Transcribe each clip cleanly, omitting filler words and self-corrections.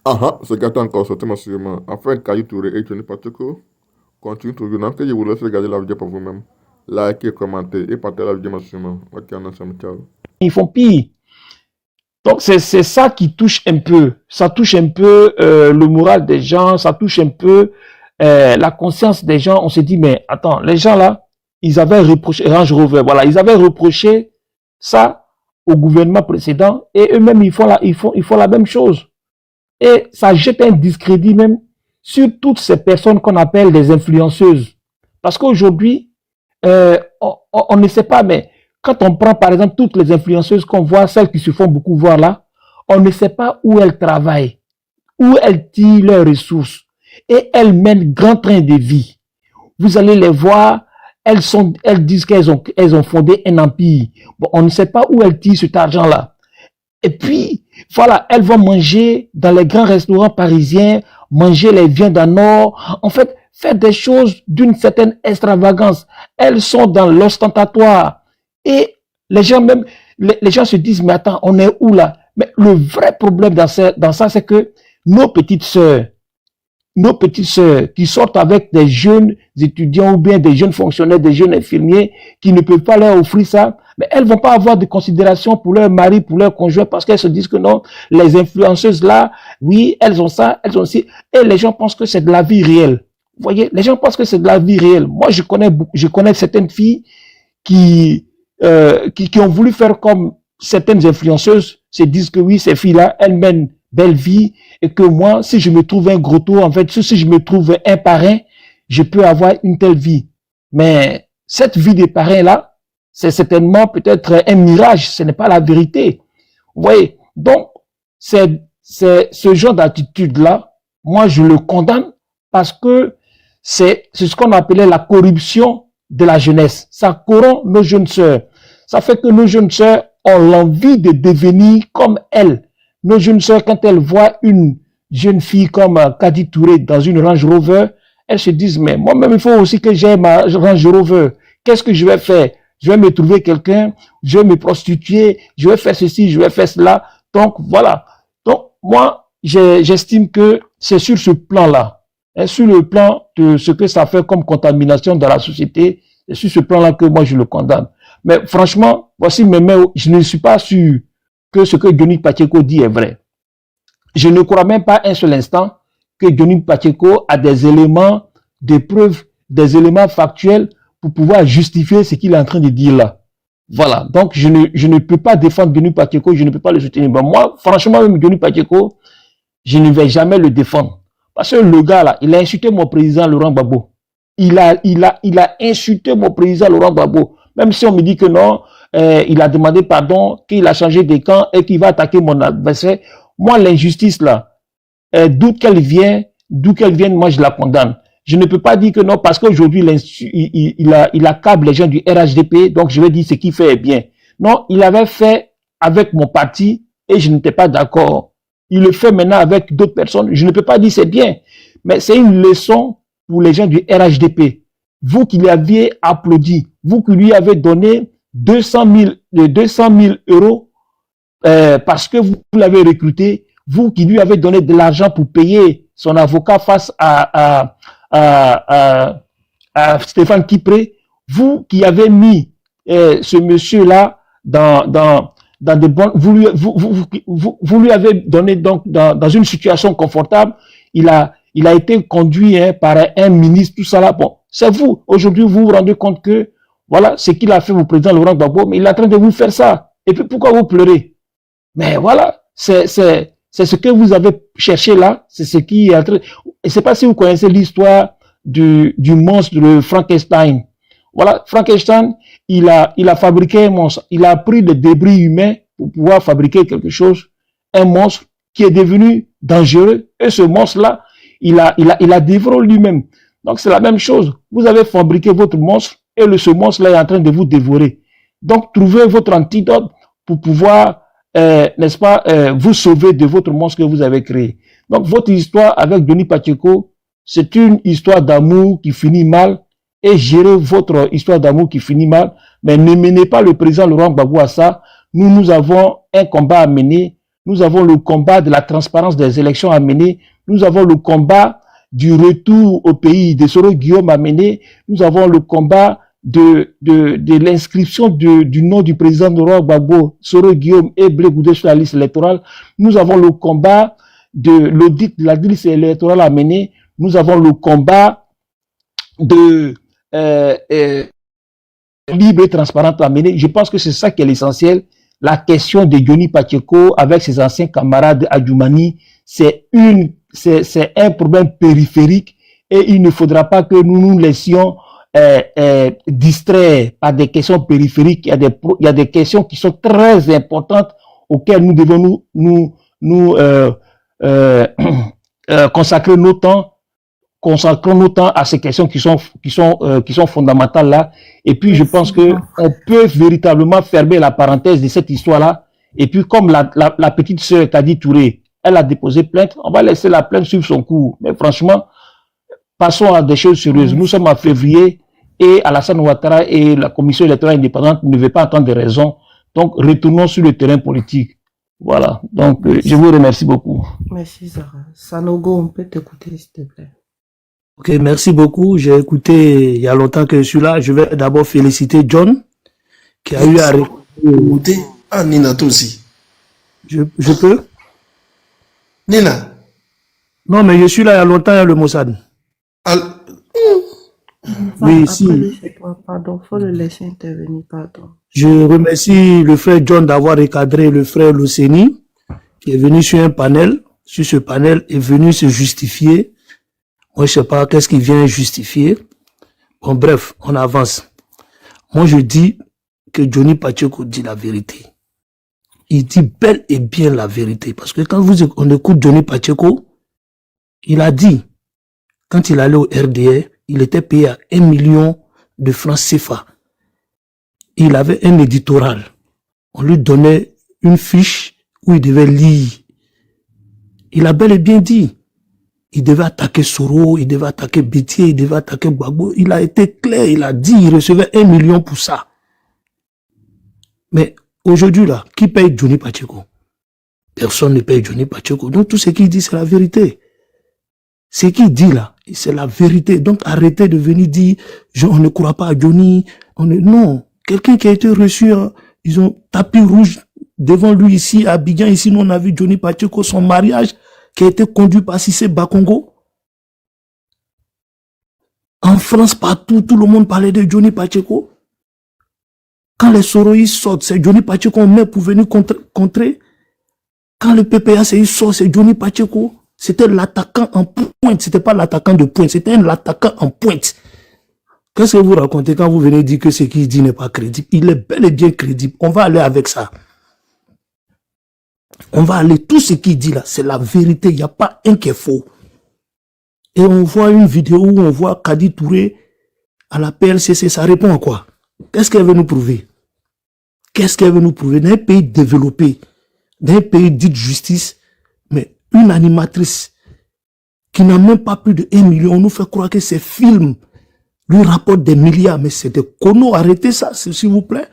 Ah ah, c'est gâté encore sorti massivement. Enfin, Kayu Touré et Johnny Pacheco continue toujours. Donc, je vous laisse regarder la vidéo pour vous-même. Likez, commentez et partagez la vidéo massivement. Ok, on ensemble, ciao. Ils font pire. Donc c'est ça qui touche un peu. Ça touche un peu le moral des gens, ça touche un peu la conscience des gens. On se dit, mais attends, les gens là, ils avaient reproché, Range Rover, voilà, ils avaient reproché ça au gouvernement précédent et eux-mêmes, ils font la même chose. Et ça jette un discrédit même sur toutes ces personnes qu'on appelle des influenceuses. Parce qu'aujourd'hui, on ne sait pas, mais quand on prend par exemple toutes les influenceuses qu'on voit, celles qui se font beaucoup voir là, on ne sait pas où elles travaillent, où elles tirent leurs ressources. Et elles mènent grand train de vie. Vous allez les voir, elles disent elles ont fondé un empire. Bon, on ne sait pas où elles tirent cet argent-là. Et puis, voilà, elles vont manger dans les grands restaurants parisiens, manger les viandes en or. En fait, faire des choses d'une certaine extravagance. Elles sont dans l'ostentatoire. Et les gens même, les gens se disent, mais attends, on est où là? Mais le vrai problème dans ça, c'est que nos petites sœurs qui sortent avec des jeunes étudiants ou bien des jeunes fonctionnaires, des jeunes infirmiers qui ne peuvent pas leur offrir ça, mais elles vont pas avoir de considération pour leur mari, pour leur conjoint, parce qu'elles se disent que non, les influenceuses là, oui, elles ont ça, elles ont ci, et les gens pensent que c'est de la vie réelle. Vous voyez, les gens pensent que c'est de la vie réelle. Moi, je connais certaines filles qui ont voulu faire comme certaines influenceuses, se disent que oui, ces filles-là, elles mènent belle vie et que moi, si je me trouve un gros tour, en fait, si je me trouve un parrain, je peux avoir une telle vie. Mais cette vie des parrains-là, c'est certainement peut-être un mirage, ce n'est pas la vérité. Vous voyez, donc, c'est ce genre d'attitude-là, moi, je le condamne parce que c'est ce qu'on appelait la corruption de la jeunesse. Ça corrompt nos jeunes sœurs. Ça fait que nos jeunes sœurs ont l'envie de devenir comme elles. Nos jeunes sœurs, quand elles voient une jeune fille comme Kadi Touré dans une Range Rover, elles se disent, mais moi-même, il faut aussi que j'aie ma Range Rover. Qu'est-ce que je vais faire? Je vais me trouver quelqu'un, je vais me prostituer, je vais faire ceci, je vais faire cela. Donc, voilà. Donc, moi, j'estime que c'est sur ce plan-là, hein, sur le plan de ce que ça fait comme contamination dans la société, c'est sur ce plan-là que moi, je le condamne. Mais franchement, voici mes mains, je ne suis pas sûr que ce que Johnny Pacheco dit est vrai. Je ne crois même pas un seul instant que Johnny Pacheco a des éléments de preuve, des éléments factuels pour pouvoir justifier ce qu'il est en train de dire là. Voilà, donc je ne peux pas défendre Johnny Pacheco, je ne peux pas le soutenir. Ben moi, franchement, même Johnny Pacheco, je ne vais jamais le défendre. Parce que le gars là, il a insulté mon président Laurent Gbagbo. Il a insulté mon président Laurent Gbagbo. Même si on me dit que non, il a demandé pardon, qu'il a changé de camp et qu'il va attaquer mon adversaire. Moi, l'injustice là, d'où qu'elle vienne, moi je la condamne. Je ne peux pas dire que non, parce qu'aujourd'hui, il accable les gens du RHDP, donc je vais dire ce qu'il fait est bien. Non, il avait fait avec mon parti et je n'étais pas d'accord. Il le fait maintenant avec d'autres personnes. Je ne peux pas dire c'est bien, mais c'est une leçon pour les gens du RHDP. Vous qui lui aviez applaudi, vous qui lui avez donné 200 000 euros parce que vous l'avez recruté, vous qui lui avez donné de l'argent pour payer son avocat face à Stéphane Kipré, vous qui avez mis ce monsieur-là dans de bonnes, vous lui avez donné donc dans une situation confortable, il a été conduit par un ministre, tout ça là. Bon, c'est vous. Aujourd'hui, vous vous rendez compte que voilà ce qu'il a fait au président Laurent Gbagbo, mais il est en train de vous faire ça. Et puis pourquoi vous pleurez? Mais voilà, c'est ce que vous avez cherché là, c'est ce qui est en train. Je ne sais pas si vous connaissez l'histoire du monstre de Frankenstein. Voilà, Frankenstein, il a fabriqué un monstre. Il a pris des débris humains pour pouvoir fabriquer quelque chose, un monstre qui est devenu dangereux. Et ce monstre-là, il a dévoré lui-même. Donc c'est la même chose. Vous avez fabriqué votre monstre et ce monstre-là est en train de vous dévorer. Donc trouvez votre antidote pour pouvoir, n'est-ce pas, vous sauver de votre monstre que vous avez créé. Donc votre histoire avec Denis Pacheco, c'est une histoire d'amour qui finit mal, et gérez votre histoire d'amour qui finit mal, mais ne menez pas le président Laurent Gbagbo à ça. Nous avons un combat à mener nous avons le combat de la transparence des élections à mener, nous avons le combat du retour au pays de Soro Guillaume à mener, nous avons le combat de l'inscription du nom du président Laurent Gbagbo, Soro Guillaume et Blé Goudé sur la liste électorale, nous avons le combat de l'audit de la liste électorale à mener, nous avons le combat de libre et transparente à mener. Je pense que c'est ça qui est l'essentiel. La question de Johnny Pacheco avec ses anciens camarades Adjoumani, c'est un problème périphérique et il ne faudra pas que nous nous laissions distraire par des questions périphériques. Il y a des questions qui sont très importantes auxquelles nous devons nous consacrer nos temps. Consacrons nos temps à ces questions qui sont fondamentales là. Et puis, je pense que on peut véritablement fermer la parenthèse de cette histoire-là. Et puis, comme la petite sœur Kadi Touré, elle a déposé plainte, on va laisser la plainte suivre son cours. Mais franchement, passons à des choses sérieuses. Nous sommes en février et Alassane Ouattara et la commission électorale indépendante ne veulent pas entendre de raison. Donc, retournons sur le terrain politique. Voilà. Donc, je vous remercie beaucoup. Merci, Zara. Sanogo, on peut t'écouter, s'il te plaît. Ok, merci beaucoup. J'ai écouté il y a longtemps que je suis là. Je vais d'abord féliciter John qui a eu à écouter. Ah, Nina, toi aussi. Je peux? Nina. Non, mais je suis là il y a longtemps, il y a le Mossad. Oui, si. Pardon, faut le laisser intervenir, pardon. Je remercie le frère John d'avoir recadré le frère Luceni qui est venu sur un panel. Sur ce panel, est venu se justifier. Moi, je sais pas qu'est-ce qu'il vient justifier. Bon, bref, on avance. Moi, je dis que Johnny Pacheco dit la vérité. Il dit bel et bien la vérité. Parce que quand on écoute Johnny Pacheco, il a dit, quand il allait au RDR, il était payé à 1 million de francs CFA. Il avait un éditorial. On lui donnait une fiche où il devait lire. Il a bel et bien dit. Il devait attaquer Soro, il devait attaquer Bétier, il devait attaquer Gbagbo. Il a été clair, il a dit, il recevait 1 million pour ça. Mais aujourd'hui, là, qui paye Johnny Pacheco? Personne ne paye Johnny Pacheco. Donc tout ce qu'il dit, c'est la vérité. Ce qu'il dit là, c'est la vérité. Donc arrêtez de venir dire, on ne croit pas à Johnny. Non, quelqu'un qui a été reçu, hein, ils ont tapis rouge devant lui ici, à Abidjan. Ici, nous on a vu Johnny Pacheco, son mariage, qui a été conduit par Cissé Bakongo. En France, partout, tout le monde parlait de Johnny Pacheco. Quand les Soroïs sortent, c'est Johnny Pacheco qu'on met pour venir contrer. Quand le PPACI sort, c'est Johnny Pacheco. C'était l'attaquant en pointe. C'était pas l'attaquant de pointe, c'était l'attaquant en pointe. Qu'est-ce que vous racontez quand vous venez dire que ce qu'il dit n'est pas crédible? Il est bel et bien crédible. On va aller avec ça. On va aller, tout ce qu'il dit là, c'est la vérité, il n'y a pas un qui est faux. Et on voit une vidéo où on voit Kadi Touré à la PLCC, ça répond à quoi? Qu'est-ce qu'elle veut nous prouver? Qu'est-ce qu'elle veut nous prouver? Dans un pays développé, dans un pays dit de justice, mais une animatrice qui n'a même pas plus de 1 million, on nous fait croire que ces films lui rapportent des milliards, mais c'est des conneaux, arrêtez ça, s'il vous plaît.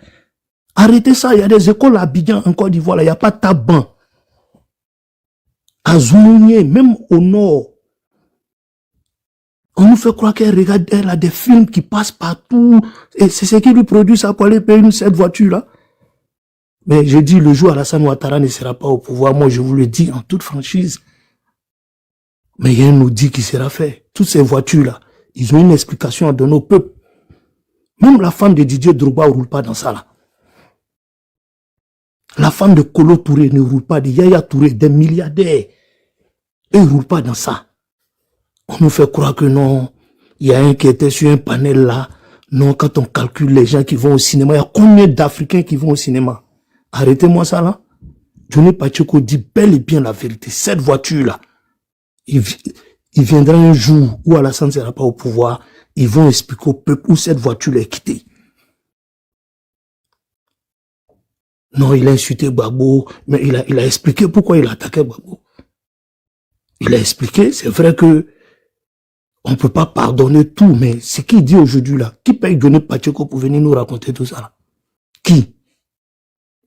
Arrêtez ça, il y a des écoles à Abidjan, en Côte d'Ivoire, il n'y a pas de taban. À Zoumounié, même au nord, on nous fait croire qu'elle a des films qui passent partout, et c'est ce qui lui produit ça pour aller payer cette voiture-là. Mais je dis, le jour Alassane Ouattara ne sera pas au pouvoir, moi je vous le dis en toute franchise. Mais il y a un audit qui sera fait. Toutes ces voitures-là, ils ont une explication à donner au peuple. Même la femme de Didier Drogba ne roule pas dans ça là. La femme de Kolo Touré ne roule pas, de Yaya Touré, des milliardaires. Eux, ils ne roulent pas dans ça. On nous fait croire que non, il y a un qui était sur un panel là. Non, quand on calcule les gens qui vont au cinéma, il y a combien d'Africains qui vont au cinéma? Arrêtez-moi ça là. Johnny Pacheco dit bel et bien la vérité. Cette voiture-là, il viendra un jour où Alassane ne sera pas au pouvoir. Ils vont expliquer au peuple où cette voiture est quittée. Non, il a insulté Gbagbo, mais il a expliqué pourquoi il a attaqué Gbagbo. Il a expliqué, c'est vrai que on ne peut pas pardonner tout, mais ce qu'il dit aujourd'hui là, qui paye Johnny Pacheco pour venir nous raconter tout ça là? Qui?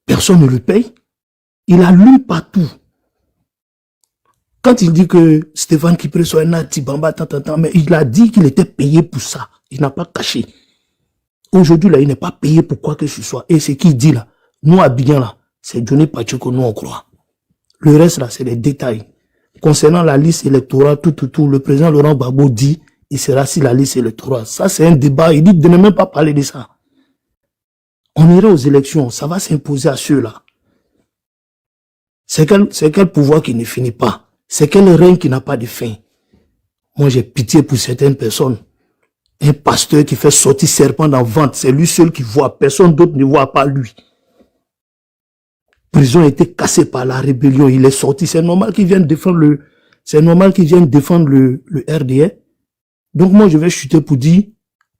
Personne ne le paye. Il allume partout. Quand il dit que Stéphane Kipré soit un Tibamba, mais il a dit qu'il était payé pour ça. Il n'a pas caché. Aujourd'hui, là, il n'est pas payé pour quoi que ce soit. Et ce qu'il dit là, nous, à Abidjan, là, c'est Johnny Pacheco, nous, on croit. Le reste, là, c'est les détails. Concernant la liste électorale, tout, le président Laurent Gbagbo dit, il sera sur la liste électorale. Ça, c'est un débat. Il dit de ne même pas parler de ça. On ira aux élections. Ça va s'imposer à ceux-là. C'est quel pouvoir qui ne finit pas. C'est quel règne qui n'a pas de fin. Moi, j'ai pitié pour certaines personnes. Un pasteur qui fait sortir serpent dans le ventre, c'est lui seul qui voit. Personne d'autre ne voit pas lui. Prison a été cassée par la rébellion. Il est sorti. C'est normal qu'il vienne défendre le RDA. Donc moi, je vais chuter pour dire,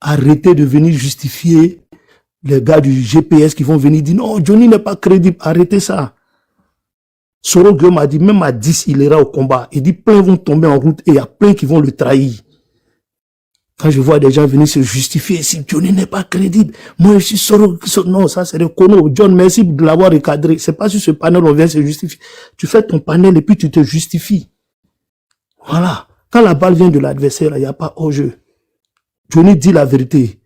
arrêtez de venir justifier les gars du GPS qui vont venir dire, non, Johnny n'est pas crédible. Arrêtez ça. Soro Guillaume a dit, même à 10, il ira au combat. Il dit, plein vont tomber en route et il y a plein qui vont le trahir. Quand je vois des gens venir se justifier, si Johnny n'est pas crédible, moi je suis Soro, non, ça c'est le Kono. John, merci de l'avoir recadré. C'est pas sur ce panel on vient se justifier. Tu fais ton panel et puis tu te justifies. Voilà. Quand la balle vient de l'adversaire, il n'y a pas hors-jeu. Johnny dit la vérité.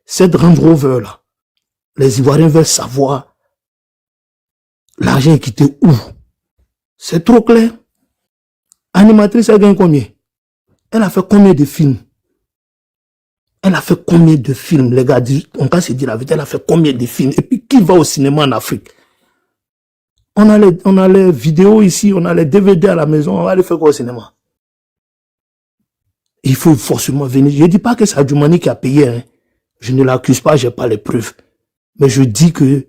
Cette Range Rover là, les Ivoiriens veulent savoir l'argent est quitté où. C'est trop clair. Animatrice, elle gagne combien? Elle a fait combien de films? Elle a fait combien de films? Les gars, on va se dire la vérité, elle a fait combien de films? Et puis, qui va au cinéma en Afrique? On a les vidéos ici, on a les DVD à la maison, on va les faire quoi au cinéma? Il faut forcément venir. Je ne dis pas que c'est Adjoumani qui a payé, hein. Je ne l'accuse pas, j'ai pas les preuves. Mais je dis que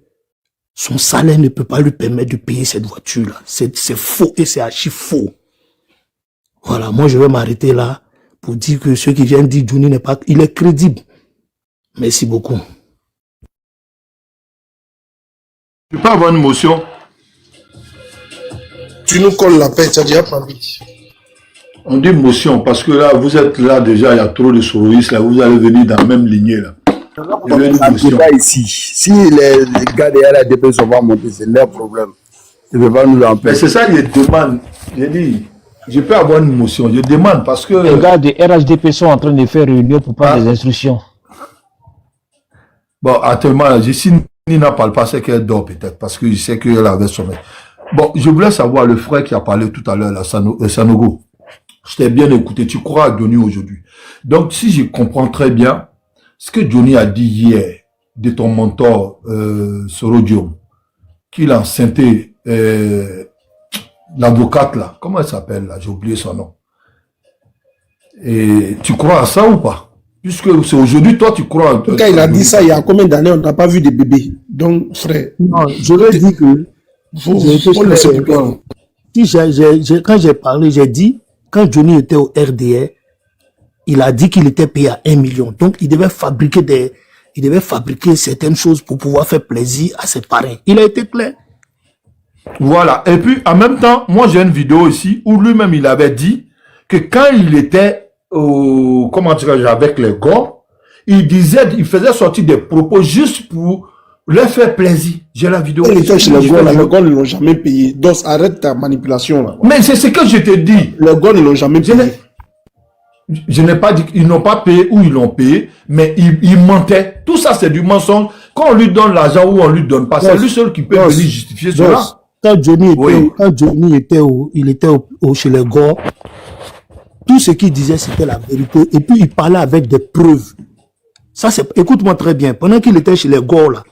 son salaire ne peut pas lui permettre de payer cette voiture-là. C'est faux et c'est archi faux. Voilà, moi je vais m'arrêter là pour dire que ceux qui viennent dire Johnny n'est pas... Il est crédible. Merci beaucoup. Tu peux avoir une motion. Tu nous colles la paix, tu as déjà parlé. On dit motion parce que là, vous êtes là déjà, il y a trop de soroïstes là, vous allez venir dans la même lignée là. On n'est pas ici. Si les gars de RADP sont pas montés, c'est leur problème. Ils ne peuvent pas nous Mais empêcher. c'est ça, je demande. J'ai dit, je peux avoir une motion. Je demande parce que. Les gars de RHDP sont en train de faire réunion pour prendre des instructions. Bon, actuellement, si Nina ne parle pas, c'est qu'elle dort peut-être parce que je sais qu'elle avait sommeil. Bon, je voulais savoir le frère qui a parlé tout à l'heure, Sanogo. Je t'ai bien écouté. Tu crois à Johnny aujourd'hui. Donc, si je comprends très bien, ce que Johnny a dit hier de ton mentor, Soro Diom, qu'il a enceinté l'avocate là, comment elle s'appelle là, j'ai oublié son nom. Et tu crois à ça ou pas? Puisque c'est aujourd'hui, toi tu crois. Quand il a dit ça, il y a combien d'années on n'a pas vu de bébé? Donc, frère. Non, je leur dis que... Quand j'ai parlé, j'ai dit, quand Johnny était au RDR, il a dit qu'il était payé à 1 million. Donc, il devait fabriquer certaines choses pour pouvoir faire plaisir à ses parrains. Il a été clair. Voilà. Et puis, en même temps, moi, j'ai une vidéo ici où lui-même, il avait dit que quand il était comment dirais-je, avec les gars, il faisait sortir des propos juste pour leur faire plaisir. J'ai la vidéo. Il était chez les gars, les gars ne l'ont jamais payé. Donc, arrête ta manipulation là. Mais c'est ce que je te dis. Les gars ne l'ont jamais payé. Je n'ai pas dit qu'ils n'ont pas payé ou ils l'ont payé, mais ils mentaient. Tout ça, c'est du mensonge. Quand on lui donne l'argent ou on lui donne pas, c'est lui seul qui peut venir justifier cela. Quand Johnny était, chez les gars, tout ce qu'il disait, c'était la vérité. Et puis, il parlait avec des preuves. Ça, c'est, écoute-moi très bien. Pendant qu'il était chez les gars, là,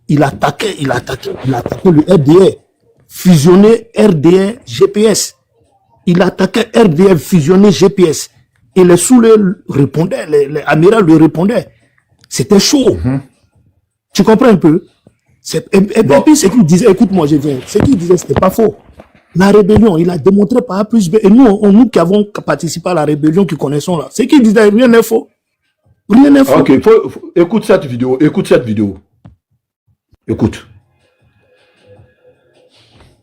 il attaquait le RDR. Fusionner RDR GPS. Il attaquait RDR fusionner GPS. Et les soulets répondaient, les amirals lui répondaient. C'était chaud. Tu comprends un peu? Et puis, ce qu'il disait, écoute-moi, je viens. Ce qu'il disait, c'était pas faux. La rébellion, il a démontré par A plus B. Et nous qui avons participé à la rébellion, qui connaissons là, ce qu'il disait, rien n'est faux. Rien n'est faux. Ok, écoute cette vidéo. Écoute.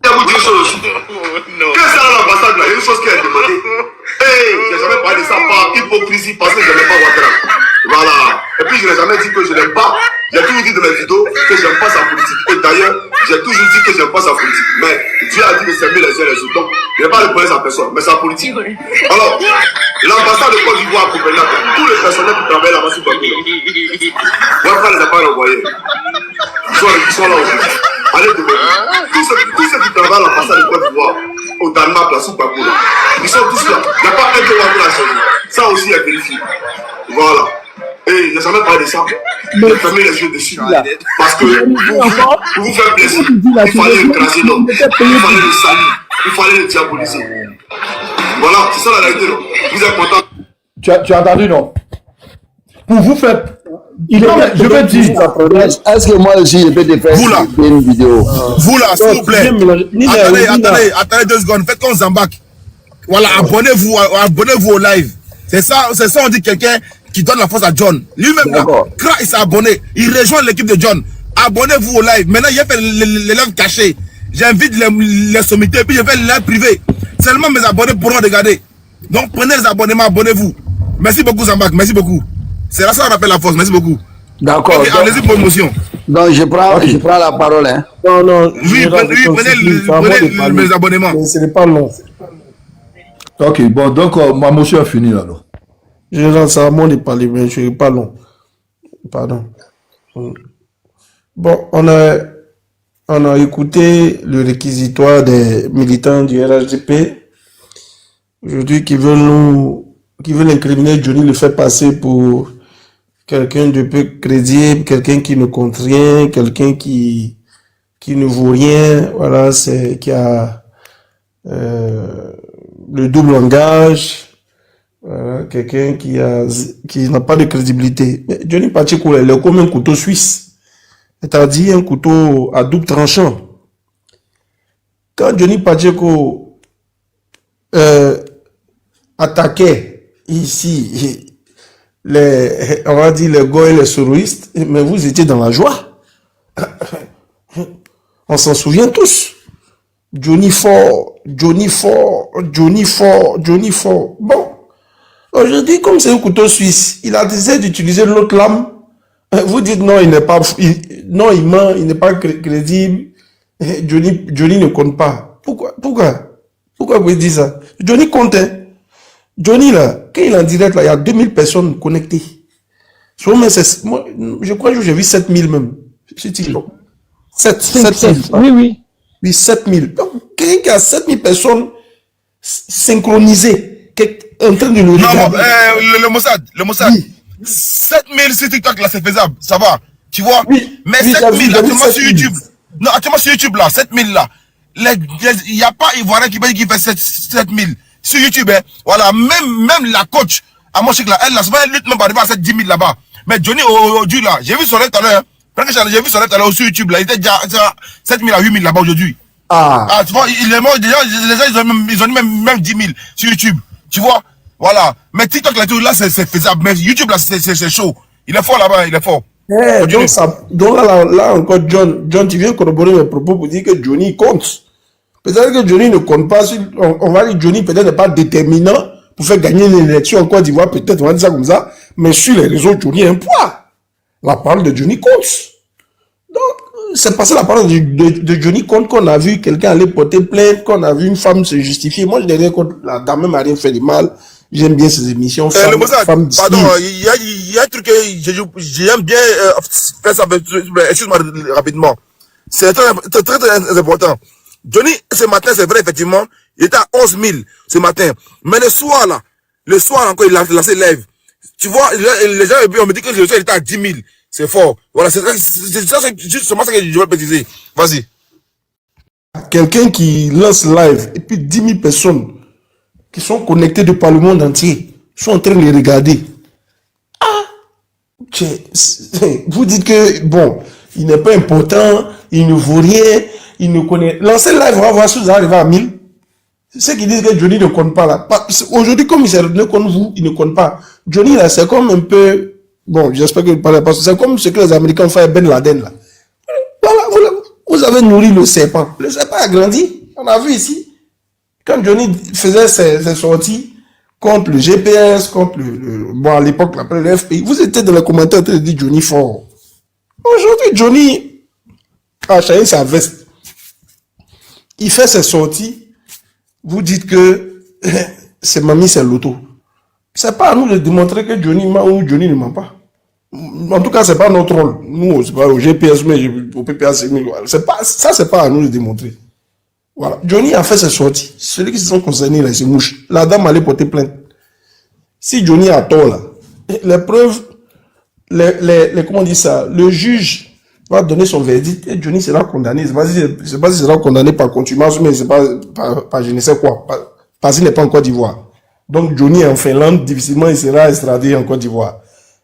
Je vais vous dire une chose aussi. Qu'est-ce que l'ambassade là? Il y a une chose qui a demandé. Hey, je n'ai jamais parlé de ça par hypocrisie parce que je n'aime pas Ouattara. Voilà. Et puis je n'ai jamais dit que je n'aime pas. J'ai toujours dit dans mes vidéos que je n'aime pas sa politique. Et d'ailleurs, j'ai toujours dit que je n'aime pas sa politique. Mais Dieu a dit de s'aimer les uns les autres. Donc, Je n'ai pas de police à personne, mais c'est la politique. Alors, l'ambassade de Côte d'Ivoire à Copenhague, tous les personnels qui travaillent là-bas sur Bakou, Ouattara les a pas envoyés. Ils sont là aujourd'hui. Allez demain. Tous ceux qui travaillent à l'ambassade de Côte d'Ivoire, au Danemark, là, sous Bakou, ils sont tous là. Il n'y a pas un qui Ouattara à changer. Ça aussi est vérifié. Voilà. Et il n'a jamais parlé de ça. Il a fermé les yeux dessus. Parce que pour vous faire plaisir, il fallait écraser l'homme. Il fallait le salir. Il fallait le diaboliser. Voilà, c'est ça la réalité. Vous êtes content. Tu as entendu, non? Pour vous faire... je vais dire... Est-ce que moi aussi, je peux te faire Vous là. une vidéo? Vous là, s'il vous plaît. Attendez 2 secondes. Faites qu'on s'embarque. Voilà, abonnez-vous au live. C'est ça, on dit quelqu'un qui donne la force à John. Lui-même là, quand il s'est abonné, il rejoint l'équipe de John. Abonnez-vous au live. Maintenant, il a fait les lives cachés. J'invite les sommités, puis je fais les lives privés. Seulement mes abonnés pourront regarder. Donc prenez les abonnements, abonnez-vous. Merci beaucoup Zambak, merci beaucoup. C'est là ça qu'on appelle la force, merci beaucoup. D'accord. Okay, allez-y pour émotion. Donc je prends la parole. Hein. Non. Oui, prenez mes abonnements. Ce n'est pas long. Ok, bon, donc ma motion est finie là. Alors. Général Salomon n'est pas libre, je ne suis pas long. Pardon. Bon, on a écouté le réquisitoire des militants du RHDP. Aujourd'hui, qui veulent incriminer Johnny, le fait passer pour quelqu'un de peu crédible, quelqu'un qui ne compte rien, quelqu'un qui ne vaut rien, voilà, qui a le double langage, voilà, quelqu'un qui n'a pas de crédibilité. Mais Johnny Pacheco, il est comme un couteau suisse, c'est-à-dire un couteau à double tranchant. Quand Johnny Pacheco attaquait ici on va dire les goy et les soroistes, mais vous étiez dans la joie. On s'en souvient tous. Johnny fort. Bon. Aujourd'hui, comme c'est un couteau suisse, il a décidé d'utiliser l'autre lame. Vous dites non, il ment, il n'est pas crédible. Johnny ne compte pas. Pourquoi vous dites ça? Johnny compte, hein. Johnny, là, quand il est en direct, là, il y a 2000 personnes connectées. Moi, je crois que j'ai vu 7000 même. Sur TikTok. 7000. Oui. Oui, 7000. Donc, quelqu'un qui a 7000 personnes synchronisées, en train de le regarder. Le Mossad. Oui. 7000 sur TikTok, là, c'est faisable. Ça va. Tu vois? Oui. Mais 7000, actuellement sur YouTube. Non, actuellement sur YouTube, là, 7000, là. Il n'y a pas Ivoirien qui fait 7000. Sur YouTube, hein, voilà, même la coach, à mon chic là, elle lutte même pas arriver à 10 000 là-bas. Mais Johnny, aujourd'hui là, j'ai vu son live tout à l'heure, j'ai vu son live tout à l'heure sur YouTube là, il était déjà 7 000 à 8 000 là-bas aujourd'hui. Ah, tu vois, il est mort, déjà, les gens, ils ont même 10 000 sur YouTube, tu vois, voilà. Mais TikTok là, c'est faisable, mais YouTube là, c'est chaud. Il est fort là-bas, il est fort. Donc là encore, John, tu viens corroborer mes propos pour dire que Johnny compte. Peut-être que Johnny ne compte pas, on va dire Johnny peut-être n'est pas déterminant pour faire gagner l'élection en Côte d'Ivoire, peut-être on va dire ça comme ça, mais sur les réseaux, Johnny a un poids. La parole de Johnny compte. Donc, c'est passé la parole de Johnny compte qu'on a vu quelqu'un aller porter plainte, qu'on a vu une femme se justifier. Moi, je n'ai rien contre la dame, même n'a rien fait de mal. J'aime bien ces émissions. Pardon, il y a un truc que j'aime bien faire ça, excuse-moi rapidement. C'est très important. Johnny, ce matin, c'est vrai, effectivement, il était à 11 000 ce matin. Mais le soir, encore, il a lancé live. Tu vois, les gens, on me dit que le soir, il était à 10 000. C'est fort. Voilà, c'est justement ça que je veux préciser. Vas-y. Quelqu'un qui lance live, et puis 10 000 personnes qui sont connectées de par le monde entier sont en train de les regarder. Vous dites que, bon, il n'est pas important, il ne vaut rien, il ne connaît. Lancez live, on va voir si vous arrivez à 1000. Ceux qui disent que Johnny ne compte pas là. Aujourd'hui, comme il ne compte vous, il ne compte pas. Johnny là, c'est comme un peu, bon, j'espère que vous parlez pas, c'est comme ce que les Américains font avec Ben Laden là. Voilà, vous avez nourri le serpent. Le serpent a grandi. On a vu ici. Quand Johnny faisait ses sorties contre le GPS, contre bon, à l'époque, après le FPI, vous étiez dans les commentaires en train de dire Johnny fort. Aujourd'hui, Johnny a changé sa veste. Il fait ses sorties vous dites que c'est Mamie, c'est l'auto. C'est pas à nous de démontrer que Johnny ment ou Johnny ne ment pas. En tout cas, c'est pas notre rôle. Nous, c'est pas au GPS, mais au PPA, c'est pas à nous de démontrer. Voilà. Johnny a fait ses sorties. Ceux qui se sont concernés, là, c'est mouche. La dame allait porter plainte. Si Johnny a tort, là, les preuves, comment on dit ça, le juge va donner son verdict et Johnny sera condamné. Je ne sais pas s'il sera condamné par contumace, mais c'est pas je ne sais quoi. Parce qu'il n'est pas en Côte d'Ivoire. Donc Johnny est en Finlande, difficilement il sera extradé en Côte d'Ivoire.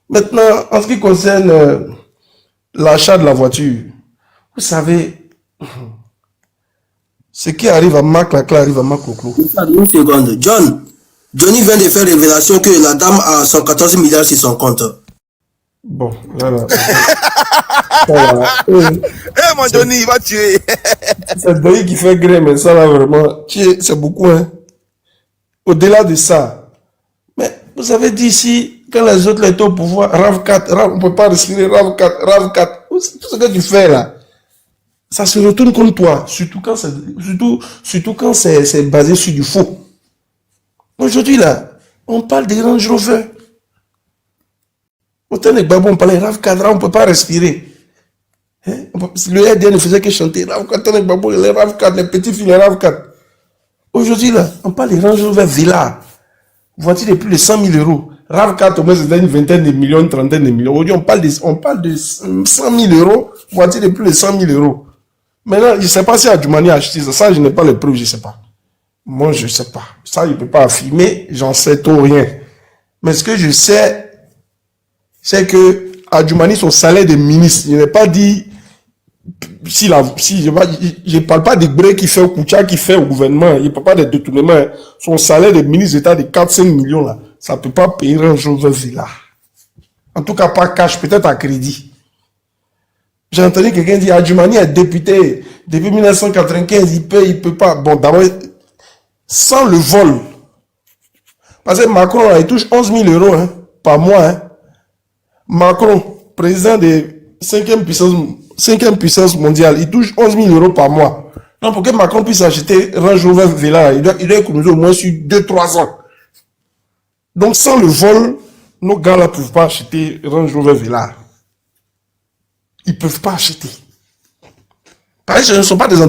Maintenant, en ce qui concerne l'achat de la voiture, vous savez, ce qui arrive à Marc Lacla arrive à Marc Loclo. Une seconde. Johnny vient de faire révélation que la dame a 114 milliards sur son compte. Bon, voilà. Mon Johnny, il va tuer. C'est Doyi qui fait gré, mais ça là vraiment, c'est beaucoup, hein. Au-delà de ça, mais vous avez dit ici, quand les autres étaient au pouvoir, RAV4, on ne peut pas respirer, RAV4, tout ce que tu fais là, ça se retourne contre toi, surtout quand c'est basé sur du faux. Aujourd'hui là, on parle des Range Rover. Autant de Gbagbo, on parlait RAV4, on ne peut pas respirer. Hein? Le RDN ne faisait que chanter RAV4, Gbagbo, les RAV4, les petits filles, les RAV4. Aujourd'hui, là, on parle de Range Rover Villa. Voiture de plus de 100 000 euros. RAV4, au moins, c'était une vingtaine de millions, une trentaine de millions. Aujourd'hui, on parle de 100 000 euros. Voiture de plus de 100 000 euros. Maintenant, je ne sais pas si Adjoumani a acheté ça. Ça, je n'ai pas les preuves, je ne sais pas. Moi, je ne sais pas. Ça, je ne peux pas affirmer. J'en sais tout rien. Mais ce que je sais, c'est que Adjoumani, son salaire de ministre, je n'ai pas dit. Je ne parle pas des brés qu'il fait au Koucha, qu'il fait au gouvernement. Il ne parle pas des détournements. Son salaire de ministre d'État de 4-5 millions, là, ça ne peut pas payer un jour de villa. En tout cas, pas cash, peut-être à crédit. J'ai entendu quelqu'un dire, Adjoumani est député depuis 1995, il peut pas. Bon, d'abord, sans le vol. Parce que Macron, là, il touche 11 000 euros hein, par mois. Hein. Macron, président de 5e puissance mondiale, il touche 11 000 euros par mois. Donc, pour que Macron puisse acheter Range Rover Villa, il doit économiser au moins sur 2-3 ans. Donc, sans le vol, nos gars là ne peuvent pas acheter Range Rover Villa. Ils ne peuvent pas acheter. Parce que ce ne sont pas des entreprises.